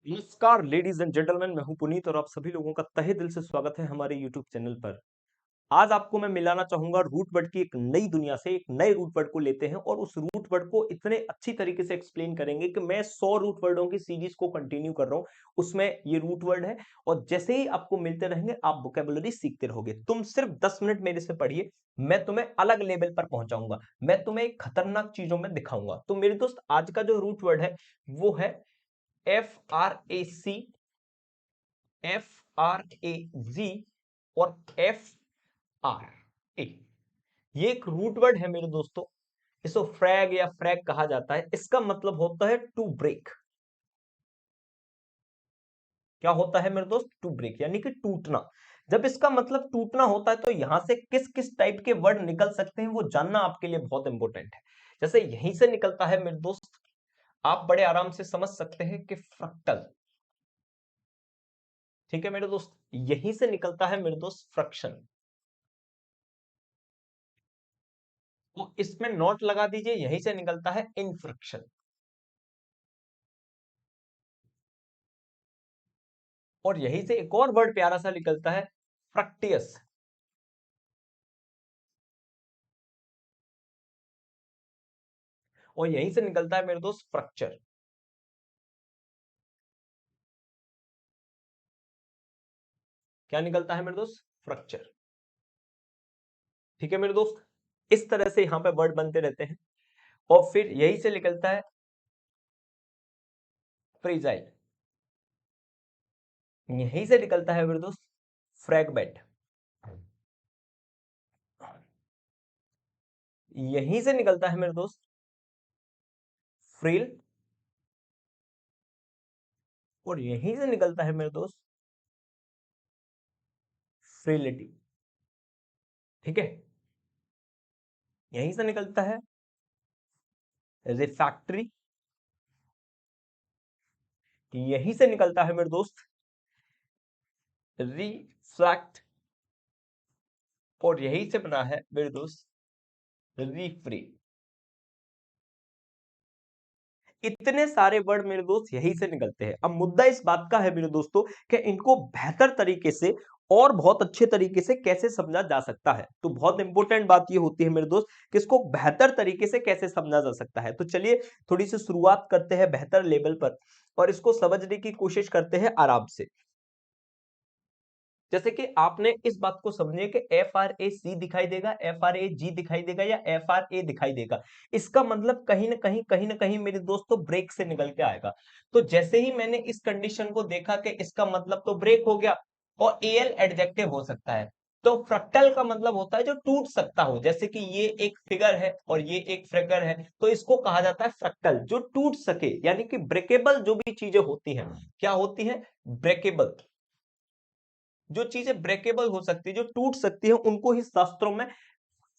नमस्कार ladies and gentleman, मैं हूं पुनीत और आप सभी लोगों का तहे दिल से स्वागत है हमारे यूट्यूब चैनल पर। आज आपको मैं मिलाना चाहूंगा रूट वर्ड की एक नई दुनिया से। एक नए रूट वर्ड को लेते हैं और उस रूट वर्ड को इतने अच्छी तरीके से एक्सप्लेन करेंगे कि मैं 100 रूट वर्डों की सीरीज को कंटिन्यू कर रहा हूं, उसमें ये रूट वर्ड है। और जैसे ही आपको मिलते रहेंगे आप वोकेबुलरी सीखते रहोगे। तुम सिर्फ 10 मिनट मेरे से पढ़िए, मैं तुम्हें अलग लेवल पर पहुंचाऊंगा। मैं तुम्हें एक खतरनाक चीजों में दिखाऊंगा। तो मेरे दोस्त, आज का जो रूट वर्ड है वो है FRAC, FRAZ और FRA। ये एक रूट वर्ड है मेरे दोस्तों। इसको फ्रैग या फ्रैग कहा जाता है। इसका मतलब होता है टू ब्रेक। क्या होता है मेरे दोस्त? टू ब्रेक यानी कि टूटना। जब इसका मतलब टूटना होता है तो यहां से किस किस टाइप के वर्ड निकल सकते हैं वो जानना आपके लिए बहुत इंपॉर्टेंट है। जैसे यहीं से निकलता है मेरे दोस्त, आप बड़े आराम से समझ सकते हैं कि फ्रक्टल। ठीक है मेरे दोस्त, यहीं से निकलता है मेरे दोस्त फ्रक्शन। तो इसमें नोट लगा दीजिए, यहीं से निकलता है इनफ्रक्शन। और यहीं से एक और वर्ड प्यारा सा निकलता है, फ्रक्टियस। और यहीं से निकलता है मेरे दोस्त फ्रक्चर। क्या निकलता है मेरे दोस्त? फ्रक्चर। ठीक है मेरे दोस्त, इस तरह से यहां पे वर्ड बनते रहते हैं। और फिर यहीं से निकलता है फ्रीजाइल। यहीं से निकलता है मेरे दोस्त फ्रैगमेंट। यहीं से निकलता है मेरे दोस्त फ्रील। और यहीं से निकलता है मेरे दोस्त फ्रीलिटी। ठीक है, यहीं से निकलता है रिफैक्टरी। यहीं से निकलता है मेरे दोस्त रिफ्लैक्ट। और यहीं से बना है मेरे दोस्त रीफ्री। इतने सारे वर्ड मेरे दोस्त यहीं से निकलते हैं। अब मुद्दा इस बात का है मेरे दोस्तों कि इनको बेहतर तरीके से और बहुत अच्छे तरीके से कैसे समझा जा सकता है। तो बहुत इंपॉर्टेंट बात ये होती है मेरे दोस्त कि इसको बेहतर तरीके से कैसे समझा जा सकता है। तो चलिए थोड़ी सी शुरुआत करते हैं बेहतर लेवल पर और इसको समझने की कोशिश करते हैं आराम से। जैसे कि आपने इस बात को समझिए कि FRAC दिखाई देगा, FRAG दिखाई देगा या FRA दिखाई देगा। इसका मतलब कहीं ना कहीं मेरे दोस्तों ब्रेक से निकल के आएगा। तो जैसे ही मैंने इस कंडीशन को देखा कि इसका मतलब तो ब्रेक हो गया और AL एडजेक्टिव हो सकता है। तो फ्रक्टल का मतलब होता है जो टूट सकता हो। जैसे कि ये एक फिगर है और ये एक फिगर है, तो इसको कहा जाता है फ्रक्टल, जो टूट सके। यानी कि ब्रेकेबल जो भी चीजें होती हैं, क्या होती है? ब्रेकेबल। जो चीजें ब्रेकेबल हो सकती है, जो टूट सकती है, उनको ही शास्त्रों में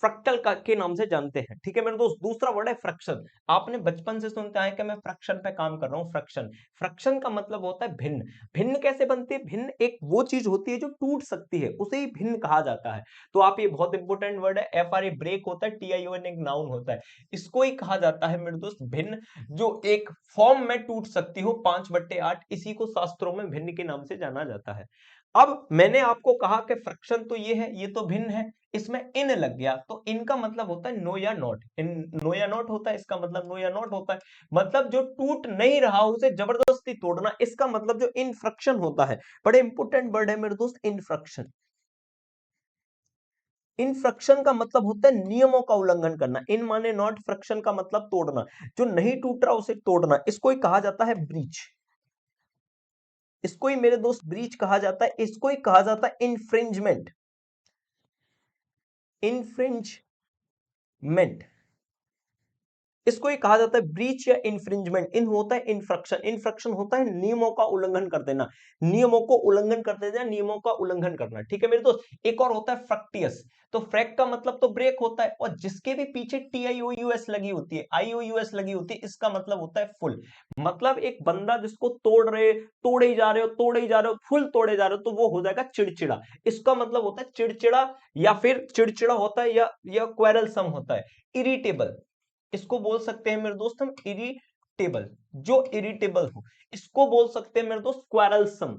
फ्रक्टल के नाम से जानते हैं। ठीक है मेरे दोस्त, दूसरा वर्ड है फ्रक्शन। आपने बचपन से सुनते आए कि मैं फ्रक्शन पे काम कर रहा हूं। फ्रक्शन, फ्रक्शन का मतलब होता है भिन्न। भिन्न कैसे बनती है? भिन्न एक वो चीज होती है जो टूट सकती है, उसे ही भिन्न कहा जाता है। तो आप, ये बहुत इंपॉर्टेंट वर्ड है। FRA ब्रेक होता है, TION एक नाउन होता है, इसको ही कहा जाता है मेरे दोस्त भिन्न। जो एक फॉर्म में टूट सकती हो 5/8, इसी को शास्त्रों में भिन्न के नाम से जाना जाता है। अब मैंने आपको कहा कि फ्रक्शन तो ये है, ये तो भिन्न है, इसमें इन लग गया तो इनका मतलब होता है नो या नॉट। इन नो या नॉट होता है, इसका मतलब नो या नॉट होता है। मतलब जो टूट नहीं रहा उसे जबरदस्ती तोड़ना, इसका मतलब जो इनफ्रक्शन होता है। बड़े इंपॉर्टेंट वर्ड है मेरे दोस्त, इनफ्रक्शन। इनफ्रक्शन का मतलब होता है नियमों का उल्लंघन करना। इन माने नॉट, फ्रक्शन का मतलब तोड़ना। जो नहीं टूट रहा उसे तोड़ना, इसको ही कहा जाता है ब्रीच। इसको ही मेरे दोस्त ब्रीच कहा जाता है। इसको ही कहा जाता है इन्फ्रिंजमेंट। इन्फ्रिंजमेंट, इसको ये कहा जाता है ब्रीच या इन्फ्रिंजमेंट। इन होता है इन्फ्रक्शन। इन्फ्रक्शन होता है नियमों का उल्लंघन कर देना, नियमों को उल्लंघन कर देना, नियमों का उल्लंघन करना। ठीक है मेरे दोस्त, एक और होता है फ्रक्टियस। तो फ्रैक का मतलब तो ब्रेक होता है, और जिसके भी पीछे TIOUS लगी होती है, IOUS लगी होती है, इसका मतलब होता है फुल। मतलब एक बंदा जिसको तोड़े ही जा रहे हो, तोड़े ही जा रहे हो, फुल तोड़े जा रहे हो, तो वो हो जाएगा चिड़चिड़ा। इसका मतलब होता है चिड़चिड़ा, या फिर चिड़चिड़ा होता है या क्वेरलसम होता है, इरिटेबल। इसको बोल सकते हैं मेरे दोस्त हम इरिटेबल, जो इरिटेबल हो। इसको बोल सकते हैं मेरे दोस्त क्वेरलसम,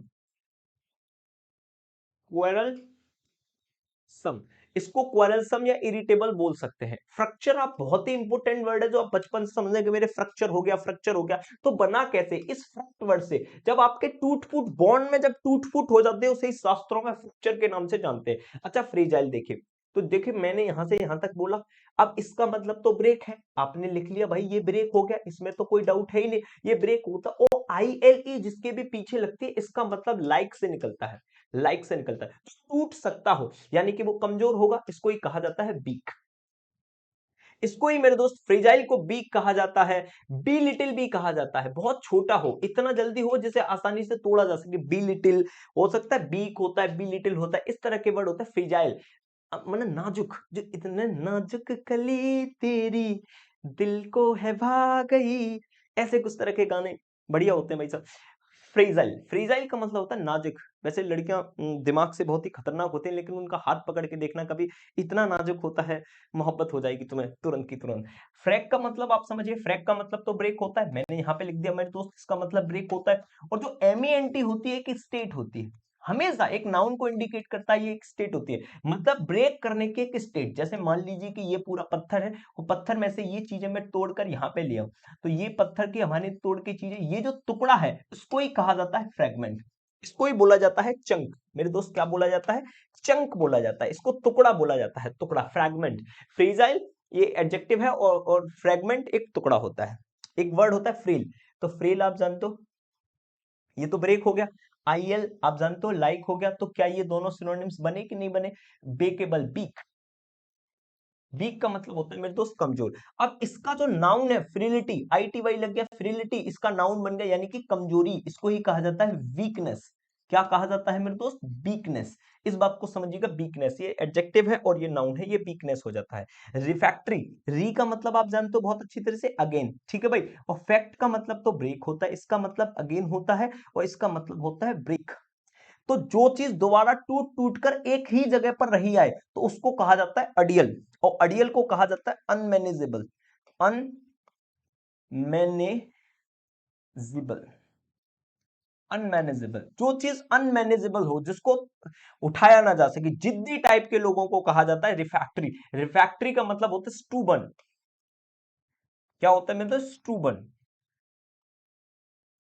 क्वेरलसम, इसको क्वेरलसम या इरिटेबल बोल सकते हैं। फ्रैक्चर आप बहुत ही इंपॉर्टेंट वर्ड है जो आप बचपन से समझने के मेरे फ्रैक्चर हो गया, फ्रैक्चर हो गया, तो बना कैसे इस फ्रैक्ट वर्ड से, जब आपके टूट फूट बॉन्ड में जब टूट फूट हो जाते हैं उसे इस शास्त्रों में फ्रैक्चर के नाम से जानते हैं। अच्छा फ्रीजाइल देखिए, तो देखिए मैंने यहां से यहां तक बोला, अब इसका मतलब तो ब्रेक है, आपने लिख लिया भाई ये ब्रेक हो गया, इसमें तो कोई डाउट है ही नहीं, ये ब्रेक होता। ओ आई एल ई जिसके भी पीछे लगती है, इसका मतलब लाइक से निकलता है, लाइक से निकलता है, टूट सकता हो यानी कि वो कमजोर होगा, इसको ही कहा जाता है वीक। इसको ही मेरे दोस्त फ्रेजाइल को वीक कहा जाता है, बी लिटिल भी कहा जाता है, बहुत छोटा हो, इतना जल्दी हो जिसे आसानी से तोड़ा जा सके, बी लिटिल हो सकता है, बीक होता है, बी लिटिल होता है, इस तरह के वर्ड होता है फ्रेजाइल। मतलब नाजुक, जो इतने नाजुक कली तेरी दिल को है भा गई, ऐसे कुछ तरह के गाने बढ़िया होते हैं भाई साहब। फ्रीजाइल, फ्रीजाइल का मतलब होता है नाजुक। वैसे लड़कियां दिमाग से बहुत ही खतरनाक होती हैं, लेकिन उनका हाथ पकड़ के देखना कभी, इतना नाजुक होता है, मोहब्बत हो जाएगी तुम्हें तुरंत की तुरंत। फ्रैक का मतलब आप समझिए, फ्रैक का मतलब तो ब्रेक होता है, मैंने यहाँ पे लिख दिया मेरे दोस्त, इसका मतलब ब्रेक होता है। और जो एमईएनटी होती है एक स्टेट होती है, हमेशा एक नाउन को इंडिकेट करता है, ये एक स्टेट होती है, मतलब ब्रेक करने की एक स्टेट। जैसे मान लीजिए कि ये पूरा पत्थर है, वो पत्थर में से ये चीजें मैं तोड़कर यहाँ पे ले आऊं, तो ये पत्थर की हमारे तोड़ की चीजें, ये जो टुकड़ा है इसको ही कहा जाता है फ्रेगमेंट, इसको ही बोला जाता है चंक। मेरे दोस्त क्या बोला जाता है, चंक बोला जाता है, इसको टुकड़ा बोला जाता है, टुकड़ा, फ्रैगमेंट। फ्रीजाइल ये एडजेक्टिव है, और फ्रेगमेंट एक टुकड़ा होता है। एक वर्ड होता है फ्रील, तो फ्रील आप जानते हो, ये तो ब्रेक हो गया। आईएल आप जानते हो लाइक हो गया, तो क्या ये दोनों सिनोनिम्स बने कि नहीं बने, बेकेबल, बीक, वीक का मतलब होता है मेरे दोस्त कमजोर। अब इसका जो नाउन है फ्रिलिटी, आईटीवाई लग गया, फ्रिलिटी इसका नाउन बन गया यानी कि कमजोरी, इसको ही कहा जाता है वीकनेस। क्या कहा जाता है मेरे दोस्त, वीकनेस। इस बात को समझिएगा, वीकनेस ये एडजेक्टिव है और ये नाउन है, ये वीकनेस हो जाता है। रिफैक्टरी, री का मतलब आप जानते हो बहुत अच्छी तरह से अगेन, ठीक है भाई, और फैक्ट का मतलब तो ब्रेक होता है, इसका मतलब अगेन होता है, और इसका मतलब होता है ब्रेक। तो जो चीज दोबारा टूट टूट कर एक ही जगह पर रही आए तो उसको कहा जाता है अडियल, और अडियल को कहा जाता है अनमैनेजेबल, अनमैनेजेबल, अनमैनेजेबल। जो चीज अनमैनेजेबल हो, जिसको उठाया ना जा सके, जिद्दी टाइप के लोगों को कहा जाता है रिफैक्टरी। रिफैक्टरी का मतलब होता है स्टूबन। क्या होता है मतलब स्टूबन,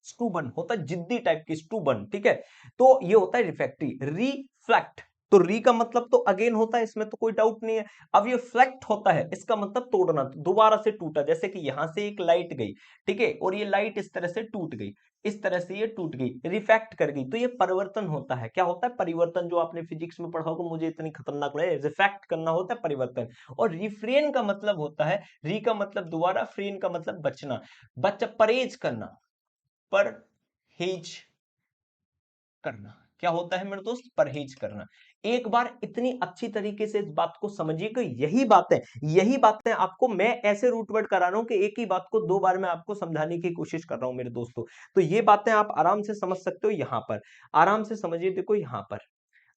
स्टूबन होता है जिद्दी टाइप की, स्टूबन, ठीक है। तो ये होता है रिफैक्टरी। रिफ्लेक्ट, तो री का मतलब तो अगेन होता है, इसमें तो कोई डाउट नहीं है। अब ये फ्लेक्ट होता है, इसका मतलब तोड़ना, दोबारा से टूटा, जैसे कि यहां से एक लाइट गई, ठीक है, और ये लाइट इस तरह से टूट गई, इस तरह से ये टूट गई, रिफैक्ट कर गई, तो ये परिवर्तन होता है। क्या होता है, परिवर्तन, जो आपने फिजिक्स में पढ़ा होगा, मुझे इतनी खतरनाक लगे, रिफैक्ट करना होता है परिवर्तन। और रिफ्रेन का मतलब होता है, री का मतलब दोबारा, फ्रेन का मतलब बचना, परहेज करना, परहेज करना। क्या होता है मेरे दोस्त, परहेज करना। एक बार इतनी अच्छी तरीके से इस बात को समझिए कि यही बातें आपको मैं ऐसे रूट वर्ड करा रहा हूं कि एक ही बात को दो बार मैं आपको समझाने की कोशिश कर रहा हूं मेरे दोस्तों। तो ये बातें आप आराम से समझ सकते हो, यहां पर आराम से समझिए, देखो यहां पर।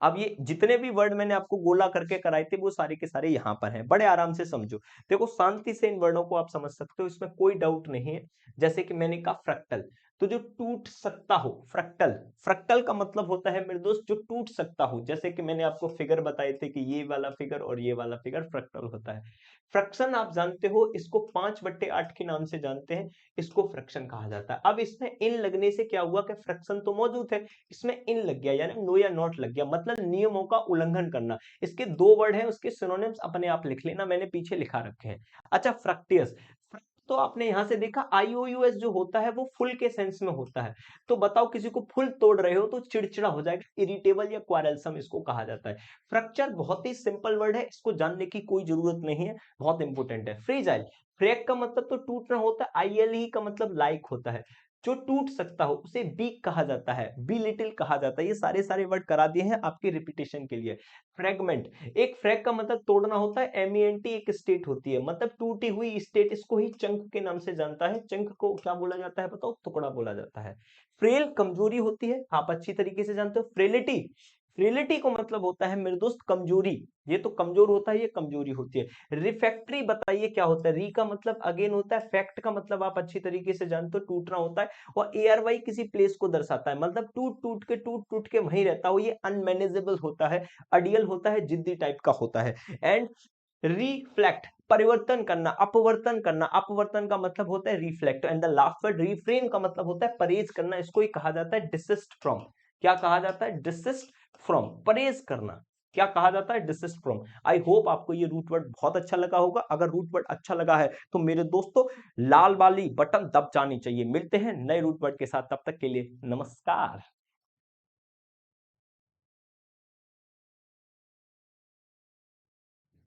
अब ये जितने भी वर्ड मैंने आपको गोला करके कराए थे वो सारे के सारे यहां पर हैं, बड़े आराम से समझो। देखो शांति से इन वर्डों को आप समझ सकते हो, इसमें कोई डाउट नहीं है। जैसे कि मैंने कहा फ्रैक्टल, तो जो टूट सकता हो, फ्रैक्टल, फ्रैक्टल का मतलब होता है मेरे दोस्त जो टूट सकता हो। जैसे कि मैंने आपको फिगर बताए थे कि ये वाला फिगर और ये वाला फिगर फ्रैक्टल होता है। फ्रैक्शन आप जानते हो, इसको 5/8 के नाम से जानते हैं, इसको फ्रैक्शन कहा जाता है। अब इसमें इन लगने से क्या हुआ कि फ्रैक्शन तो मौजूद है, इसमें इन लग गया यानी नो या नॉट लग गया, मतलब नियमों का उल्लंघन करना। इसके दो वर्ड हैं, उसके सिनोनिम्स अपने आप लिख लेना, मैंने पीछे लिखा रखे हैं। अच्छा फ्रक्टियस, तो आपने यहां से देखा आईओयूएस जो होता है वो फुल के सेंस में होता है। तो बताओ किसी को फुल तोड़ रहे हो तो चिड़चिड़ा हो जाएगा, इरिटेबल या क्वारलसम इसको कहा जाता है। फ्रैक्चर बहुत ही सिंपल वर्ड है, इसको जानने की कोई जरूरत नहीं है, बहुत इंपॉर्टेंट है। फ्रेजाइल, फ्रैक का मतलब तो टूटना होता है, आईएल ही का मतलब लाइक होता है, जो टूट सकता हो उसे वीक कहा जाता है, बी लिटिल कहा जाता है। ये सारे सारे वर्ड करा दिए हैं आपके रिपीटेशन के लिए। फ्रेगमेंट, एक फ्रैग का मतलब तोड़ना होता है, एमईएनटी एक स्टेट होती है, मतलब टूटी हुई स्टेट, इसको ही चंक के नाम से जानता है। चंक को क्या बोला जाता है बताओ, टुकड़ा बोला जाता है। फ्रेल कमजोरी होती है, आप अच्छी तरीके से जानते हो। फ्रेलिटी, फ्रिलिटी को मतलब होता है मेरे दोस्त कमजोरी, ये तो कमजोर होता है, ये कमजोरी होती है। रिफैक्टरी बताइए क्या होता है? री का मतलब अगेन होता है, फैक्ट का मतलब आप अच्छी तरीके से जानते हो टूटना होता है, और एआर वाई किसी प्लेस को दर्शाता है, मतलब टूट टूट के वहीं रहता हो, ये अनमैनेजेबल होता है, अडियल होता है, जिद्दी टाइप का होता है। एंड रिफ्लेक्ट परिवर्तन करना, अपवर्तन करना, अपवर्तन का मतलब होता है reflect. And the last word refrain का मतलब होता है परहेज करना, इसको ही कहा जाता है डिसिस्ट फ्रॉम। क्या कहा जाता है? डिसिस्ट फ्रॉम, परहेज करना। क्या कहा जाता है? Desist from. आई होप आपको ये रूट वर्ड बहुत अच्छा लगा होगा। अगर रूट वर्ड अच्छा लगा है तो मेरे दोस्तों लाल वाली बटन दब जानी चाहिए। मिलते हैं नए रूट वर्ड के साथ, तब तक के लिए नमस्कार।